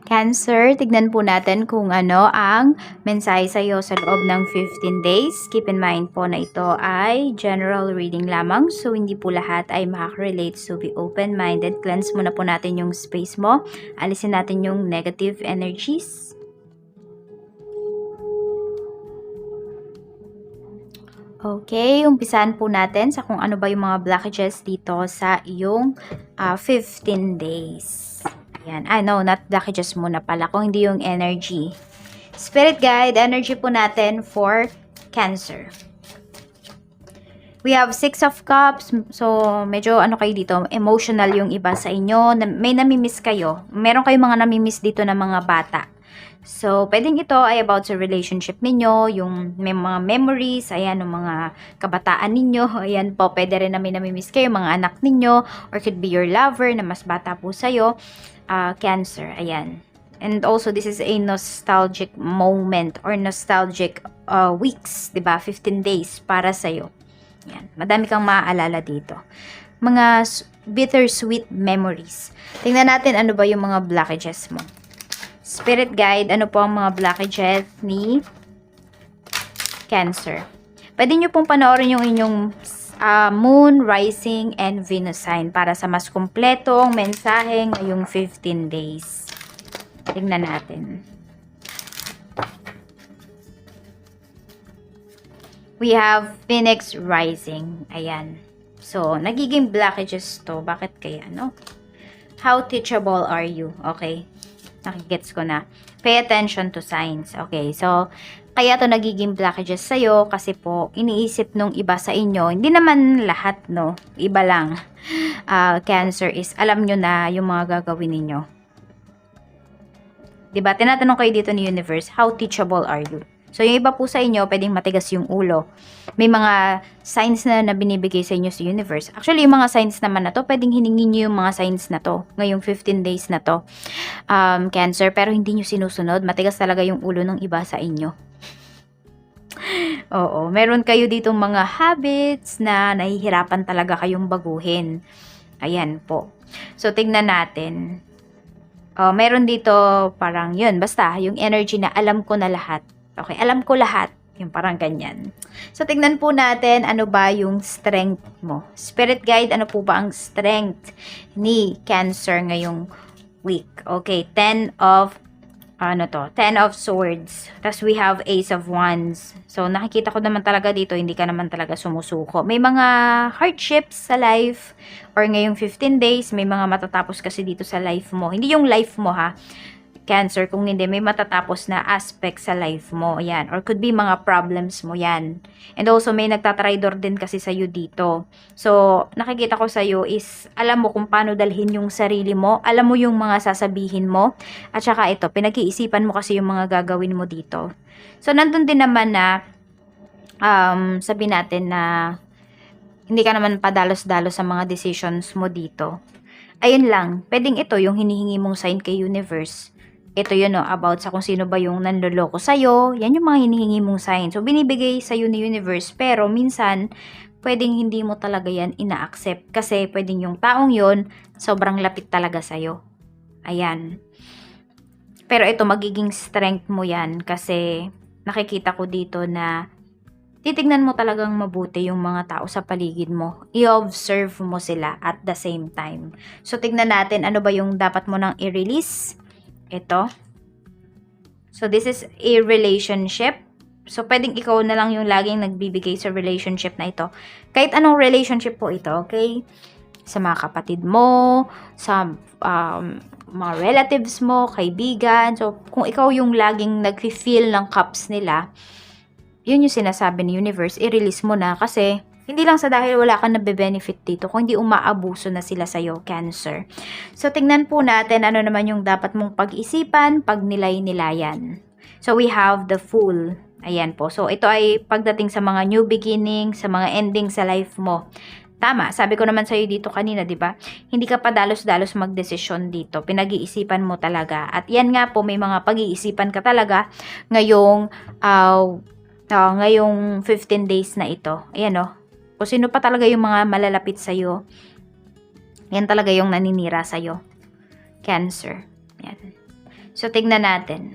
Cancer, tignan po natin kung ano ang mensahe sa iyo sa loob ng 15 days. Keep in mind po na ito ay general reading lamang. So, hindi po lahat ay makaka-relate. So, be open-minded. Cleanse muna po natin yung space mo. Alisin natin yung negative energies. Okay, umpisahan po natin sa kung ano ba yung mga blockages dito sa iyong 15 days. Ayan. No, not blockages muna pala. Kung hindi yung energy. Spirit guide, energy po natin for Cancer. We have 6 of Cups. So, medyo ano kayo dito, emotional yung iba sa inyo. May namimiss kayo. Meron kayong mga namimiss dito na mga bata. So, pwedeng ito ay about sa relationship ninyo, yung may mga memories, ayan, yung mga kabataan ninyo, ayan po, pwede rin na may namimiss kayo, mga anak ninyo, or could be your lover na mas bata po sa'yo. Cancer, ayan. And also, this is a nostalgic moment or nostalgic weeks, diba? 15 days para sa'yo. Ayan. Madami kang maaalala dito. Mga bittersweet memories. Tingnan natin ano ba yung mga blockages mo. Spirit guide, ano po ang mga blockages ni Cancer? Pwede nyo pong panoorin yung inyong Moon, Rising, and Venus sign para sa mas kumpletong mensahe ngayong 15 days. Tingnan natin. We have Phoenix Rising. Ayan. So, nagiging blockages to. Bakit kaya, no? How teachable are you? Okay. Nakigets ko na. Pay attention to signs. Okay. So, kaya to nagiging blockages sa'yo kasi po, iniisip nung iba sa inyo, hindi naman lahat, no? Iba lang. Cancer is, alam nyo na yung mga gagawin ninyo. Diba? Tinatanong kayo dito ni Universe, how teachable are you? So, yung iba po sa inyo, pwedeng matigas yung ulo. May mga signs na binibigay sa inyo sa Universe. Actually, yung mga signs naman na to, pwedeng hiningin nyo yung mga signs na to, ngayong 15 days na to. Cancer, pero hindi nyo sinusunod. Matigas talaga yung ulo ng iba sa inyo. Oo, meron kayo ditong mga habits na nahihirapan talaga kayong baguhin. Ayan po. So, tignan natin. Meron dito parang yun, basta yung energy na alam ko na lahat. Okay, alam ko lahat. Yung parang ganyan. So, tignan po natin ano ba yung strength mo. Spirit guide, ano po ba ang strength ni Cancer ngayong week? Okay, 10 of Swords. Tapos we have Ace of Wands. So, nakikita ko naman talaga dito, hindi ka naman talaga sumusuko. May mga hardships sa life or ngayong 15 days, may mga matatapos kasi dito sa life mo. Hindi yung life mo ha, Cancer, kung hindi, may matatapos na aspect sa life mo, yan. Or could be mga problems mo, yan. And also, may nagtatraidor din kasi sa'yo dito. So, nakikita ko sa'yo is, alam mo kung paano dalhin yung sarili mo, alam mo yung mga sasabihin mo, at saka ito, pinag-iisipan mo kasi yung mga gagawin mo dito. So, nandun din naman na, sabi natin na, hindi ka naman padalos-dalos sa mga decisions mo dito. Ayun lang, pwedeng ito yung hinihingi mong sign kay Universe. Ito yun, no, about sa kung sino ba yung nanloloko sa'yo. Yan yung mga hinihingi mong sign. So, binibigay sa'yo ni Universe. Pero, minsan, pwedeng hindi mo talaga yan ina-accept. Kasi, pwedeng yung taong yon sobrang lapit talaga sa'yo. Ayan. Pero, ito, magiging strength mo yan. Kasi, nakikita ko dito na titignan mo talagang mabuti yung mga tao sa paligid mo. I-observe mo sila at the same time. So, tignan natin ano ba yung dapat mo nang i-release. Ito. So, this is a relationship. So, pwedeng ikaw na lang yung laging nagbibigay sa relationship na ito. Kahit anong relationship po ito, okay? Sa mga kapatid mo, sa mga relatives mo, kaibigan. So, kung ikaw yung laging nag-feel ng cups nila, yun yung sinasabi ni Universe, i-release mo na kasi hindi lang sa dahil wala kang nabe-benefit dito, kung hindi umaabuso na sila sa'yo, Cancer. So, tingnan po natin ano naman yung dapat mong pag-isipan, pag-nilay-nilayan. So, we have the Fool. Ayan po. So, ito ay pagdating sa mga new beginning, sa mga ending sa life mo. Tama, sabi ko naman sa'yo dito kanina, di ba? Hindi ka pa dalos-dalos magdesisyon dito. Pinag-iisipan mo talaga. At yan nga po, may mga pag-iisipan ka talaga ngayong 15 days na ito. Ayan o. Kung sino pa talaga yung mga malalapit sa'yo, yan talaga yung naninira sa'yo. Cancer. Yan. So, tignan natin.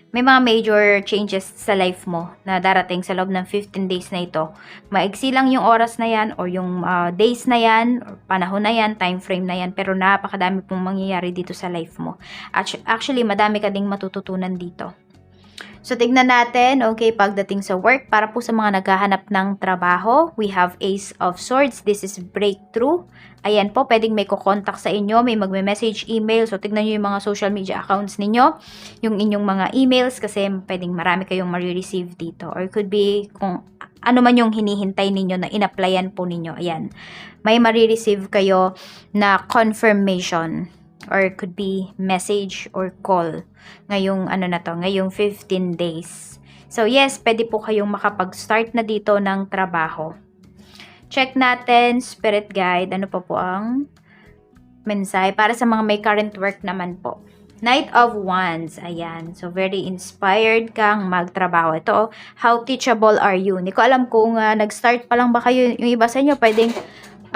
May mga major changes sa life mo na darating sa loob ng 15 days na ito. Maigsi lang yung oras na yan or yung days na yan, or panahon na yan, time frame na yan, pero napakadami pong mangyayari dito sa life mo. Actually, madami ka ding matututunan dito. So, tignan natin, okay, pagdating sa work, para po sa mga naghahanap ng trabaho, we have Ace of Swords. This is breakthrough. Ayan po, pwedeng may kukontak sa inyo, may magme-message, email. So, tignan nyo yung mga social media accounts ninyo, yung inyong mga emails, kasi pwedeng marami kayong ma-receive dito. Or could be kung ano man yung hinihintay ninyo na in-applyan po ninyo. Ayan, may ma-receive kayo na confirmation. Or it could be message or call ngayong ngayong 15 days. So yes, pwede po kayong makapag-start na dito ng trabaho. Check natin, spirit guide, ano pa po ang mensahe para sa mga may current work naman po. Knight of Wands, ayan. So, very inspired kang magtrabaho. Ito, how teachable are you? Hindi ko alam kung nag-start pa lang ba kayo, yung iba sa inyo, pwedeng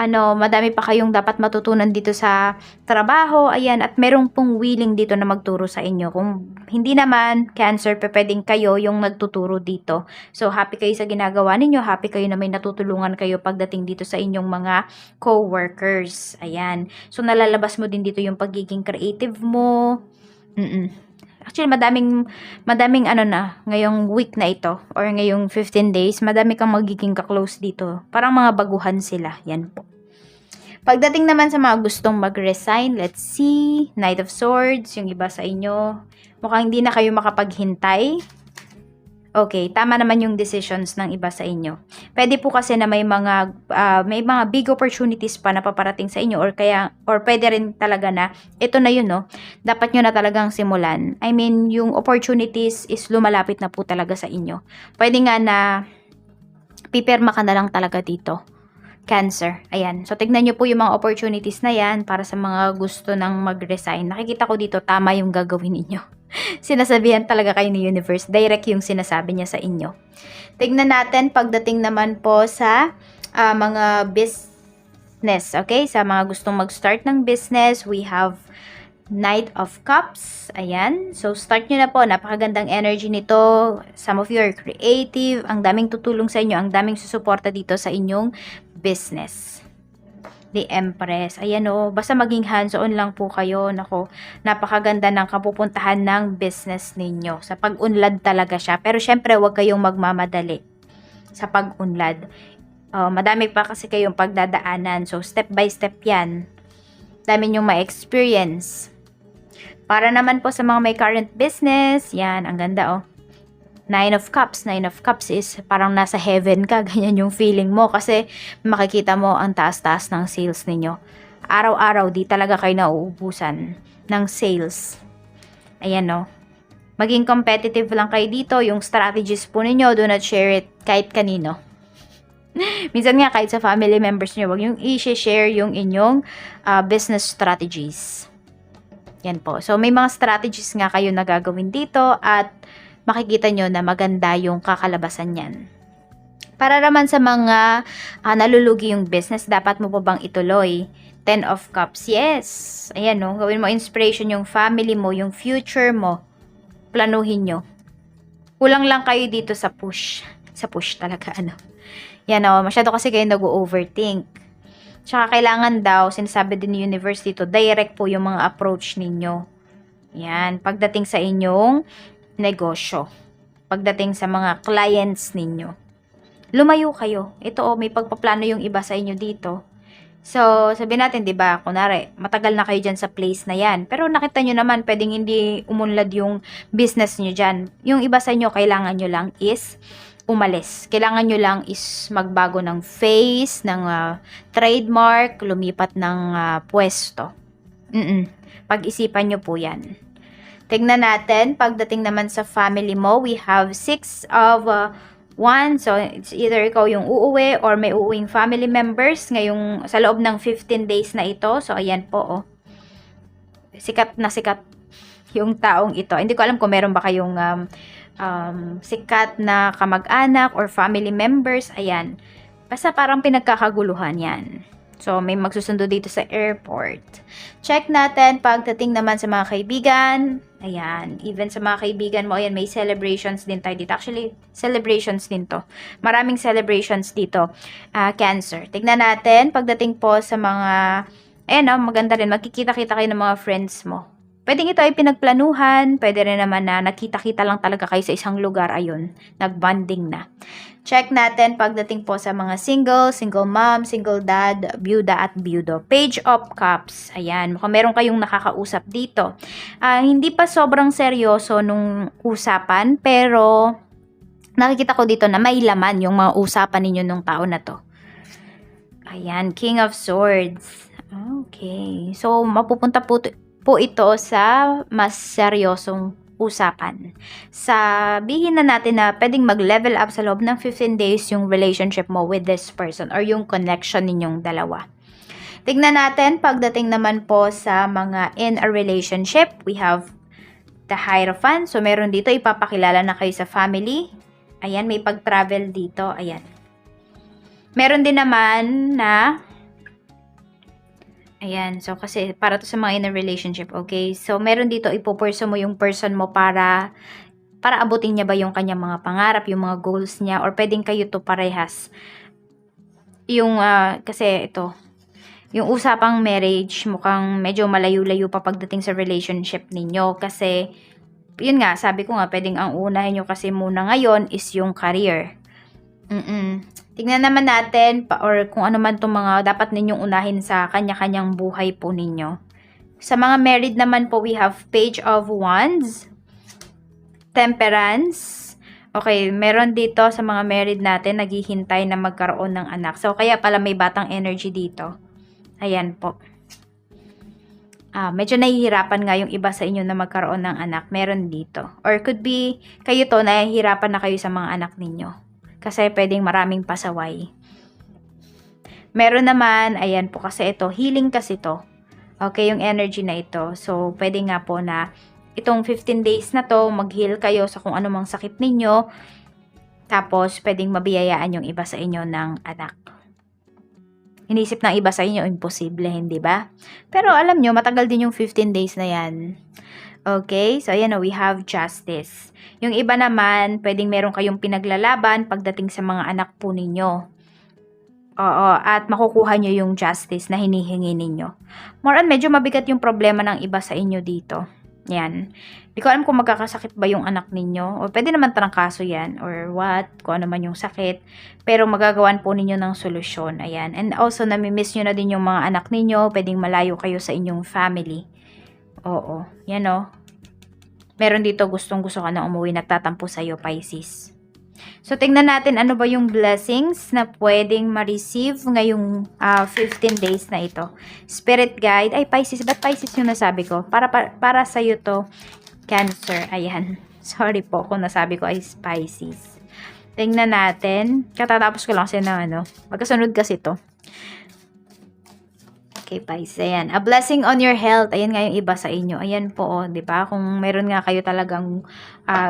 madami pa kayong dapat matutunan dito sa trabaho, ayan, at merong pong willing dito na magturo sa inyo. Kung hindi naman, Cancer, pwedeng kayo yung nagtuturo dito. So, happy kayo sa ginagawa ninyo, happy kayo na may natutulungan kayo pagdating dito sa inyong mga co-workers, ayan. So, nalalabas mo din dito yung pagiging creative mo. Actually, madaming ngayong week na ito, or ngayong 15 days, madami kang magiging ka-close dito. Parang mga baguhan sila, yan po. Pagdating naman sa mga gustong mag-resign, let's see, Knight of Swords, yung iba sa inyo, mukhang hindi na kayo makapaghintay. Okay, tama naman yung decisions ng iba sa inyo. Pwede po kasi na may mga big opportunities pa na paparating sa inyo, or pwede rin talaga na ito na yun, no. Dapat nyo na talagang simulan. I mean, yung opportunities is lumalapit na po talaga sa inyo. Pwede nga na pipirma ka na lang talaga dito. Cancer. Ayan. So, tignan nyo po yung mga opportunities na yan para sa mga gusto ng mag-resign. Nakikita ko dito, tama yung gagawin ninyo. Sinasabihan talaga kayo ni Universe. Direct yung sinasabi niya sa inyo. Tignan natin pagdating naman po sa mga business. Okay? Sa mga gustong mag-start ng business, we have Knight of Cups. Ayan. So, start nyo na po. Napakagandang energy nito. Some of you are creative. Ang daming tutulong sa inyo. Ang daming susuporta dito sa inyong business. The Empress. Ayan o. Basta maging hands-on lang po kayo. Nako, napakaganda ng kapupuntahan ng business ninyo. Sa pag-unlad talaga siya. Pero syempre, huwag kayong magmamadali sa pag-unlad. Madami pa kasi kayong pagdadaanan. So, step by step yan. Dami nyong ma-experience. Para naman po sa mga may current business, yan, ang ganda oh. Nine of Cups. Nine of Cups is parang nasa heaven ka. Ganyan yung feeling mo. Kasi makikita mo ang taas-taas ng sales ninyo. Araw-araw, di talaga kayo nauubusan ng sales. Ayan no. Maging competitive lang kayo dito. Yung strategies po ninyo, do not share it kahit kanino. Minsan nga kahit sa family members nyo, wag yung i-share yung inyong business strategies. Yan po. So, may mga strategies nga kayo na gagawin dito at makikita nyo na maganda yung kakalabasan yan. Para naman sa mga nalulugi yung business, dapat mo po bang ituloy? Ten of Cups, yes. Ayan no, gawin mo inspiration yung family mo, yung future mo. Planuhin nyo. Kulang lang kayo dito sa push. Sa push talaga, Yan o, masyado kasi kayo nag-overthink. Tsaka kailangan daw, sinasabi din ni Universe dito, direct po yung mga approach ninyo. Yan, pagdating sa inyong negosyo. Pagdating sa mga clients ninyo. Lumayo kayo. Ito may pagpaplano yung iba sa inyo dito. So, sabihin natin, 'di ba? Kunwari, matagal na kayo diyan sa place na 'yan. Pero nakita nyo naman, pwedeng hindi umunlad yung business nyo diyan. Yung iba sa inyo, kailangan nyo lang is umalis. Kailangan nyo lang is magbago ng face, ng trademark, lumipat ng pwesto. Pag-isipan nyo po 'yan. Tignan natin, pagdating naman sa family mo, we have 6 of Wands. So, it's either ikaw yung uuwi or may uuwing family members ngayong sa loob ng 15 days na ito. So, ayan po, oh. Sikat na sikat yung taong ito. Hindi ko alam kung meron ba kayong sikat na kamag-anak or family members. Ayan. Basta parang pinagkakaguluhan yan. So, may magsusundo dito sa airport. Check natin pagdating naman sa mga kaibigan. Ayan, even sa mga kaibigan mo, ayan, may celebrations din tayo dito. Actually, celebrations din to. Maraming celebrations dito. Cancer. Tignan natin, pagdating po sa mga, ayan o, maganda rin, magkikita-kita kayo ng mga friends mo. Pwedeng ito ay pinagplanuhan, pwede rin naman na nakita-kita lang talaga kayo sa isang lugar, ayun, nagbanding na. Check natin pagdating po sa mga single, single mom, single dad, byuda at byudo. Page of Cups. Ayan, mukhang meron kayong nakakausap dito. Hindi pa sobrang seryoso nung usapan, pero nakikita ko dito na may laman yung mga usapan ninyo nung taon na to. Ayan, King of Swords. Okay. So, mapupunta po ito sa mas seryosong usapan. Sabihin na natin na pwedeng mag-level up sa loob ng 15 days yung relationship mo with this person or yung connection ninyong dalawa. Tignan natin pagdating naman po sa mga in a relationship. We have the Hierophant. So, meron dito ipapakilala na kayo sa family. Ayan, may pag-travel dito. Ayan. Meron din naman na ayan, so kasi para to sa mga in a relationship, okay? So, meron dito, ipopurso mo yung person mo para abutin niya ba yung kanyang mga pangarap, yung mga goals niya, or pwedeng kayo to parehas. Yung, kasi ito, yung usapang marriage, mukhang medyo malayo-layo pa pagdating sa relationship ninyo. Kasi, yun nga, sabi ko nga, pwedeng ang unahin nyo kasi muna ngayon is yung career. Tingnan naman natin or kung ano man itong mga dapat ninyong unahin sa kanya-kanyang buhay po ninyo. Sa mga married naman po, we have Page of Wands, Temperance. Okay, meron dito sa mga married natin, naghihintay na magkaroon ng anak. So, kaya pala may batang energy dito. Ayan po. Medyo nahihirapan nga yung iba sa inyo na magkaroon ng anak. Meron dito. Or could be, kayo to, nahihirapan na kayo sa mga anak ninyo. Kasi pwedeng maraming pasaway. Meron naman, ayan po kasi ito, healing kasi to. Okay, yung energy na ito. So, pwede nga po na itong 15 days na to, mag-heal kayo sa kung anumang sakit ninyo. Tapos, pwedeng mabiyayaan yung iba sa inyo ng anak. Inisip ng iba sa inyo, imposible, hindi ba? Pero alam nyo, matagal din yung 15 days na yan. Okay, so ayan we have Justice. Yung iba naman, pwedeng meron kayong pinaglalaban pagdating sa mga anak po ninyo. Oo, at makukuha nyo yung justice na hinihingi ninyo. More on, medyo mabigat yung problema ng iba sa inyo dito. Yan. Di ko alam kung magkakasakit ba yung anak ninyo. O pwede naman trangkaso yan or what, kung ano man yung sakit. Pero magagawan po ninyo ng solusyon. Ayan. And also, namimiss nyo na din yung mga anak ninyo. Pwedeng malayo kayo sa inyong family. Oo. Yan o. Meron dito gustong-gusto ka na umuwi, nagtatampo sa'yo, Pisces. So, tingnan natin ano ba yung blessings na pwedeng ma-receive ngayong 15 days na ito. Spirit guide. Ay, Pisces. Ba't Pisces yung nasabi ko? Para sa'yo to, Cancer. Ayan. Sorry po kung nasabi ko ay Pisces. Tingnan natin. Katatapos ko lang kasi na magkasunod kasi to. Okay, Pisces. Ayan. A blessing on your health. Ayan nga yung iba sa inyo. Ayan po, oh, di ba? Kung meron nga kayo talagang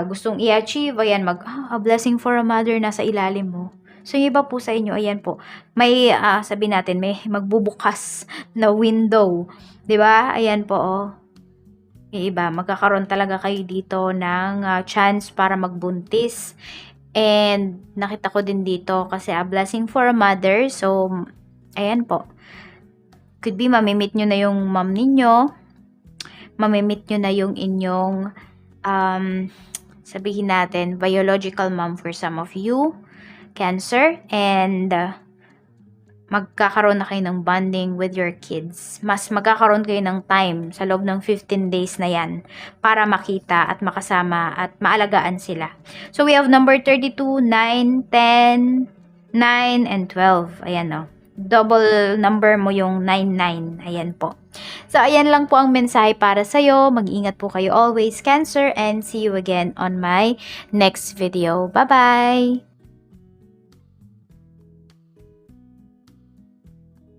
gustong i-achieve, ayan, a blessing for a mother nasa ilalim mo. So, yung iba po sa inyo, ayan po. May, sabi natin, may magbubukas na window. Di ba? Ayan po, oh. Yung iba, magkakaroon talaga kayo dito ng chance para magbuntis. And, nakita ko din dito kasi a blessing for a mother. So, ayan po. Could be, mamimit nyo na yung mom ninyo. Mamimit nyo na yung inyong, sabihin natin, biological mom for some of you, Cancer. And, magkakaroon na kayo ng bonding with your kids. Mas magkakaroon kayo ng time sa loob ng 15 days na yan para makita at makasama at maalagaan sila. So, we have number 32, 9, 10, 9, and 12. Ayan o. Double number mo yung 99. Ayan po. So, ayan lang po ang mensahe para sa'yo. Mag-ingat po kayo always, Cancer, and see you again on my next video. Bye-bye!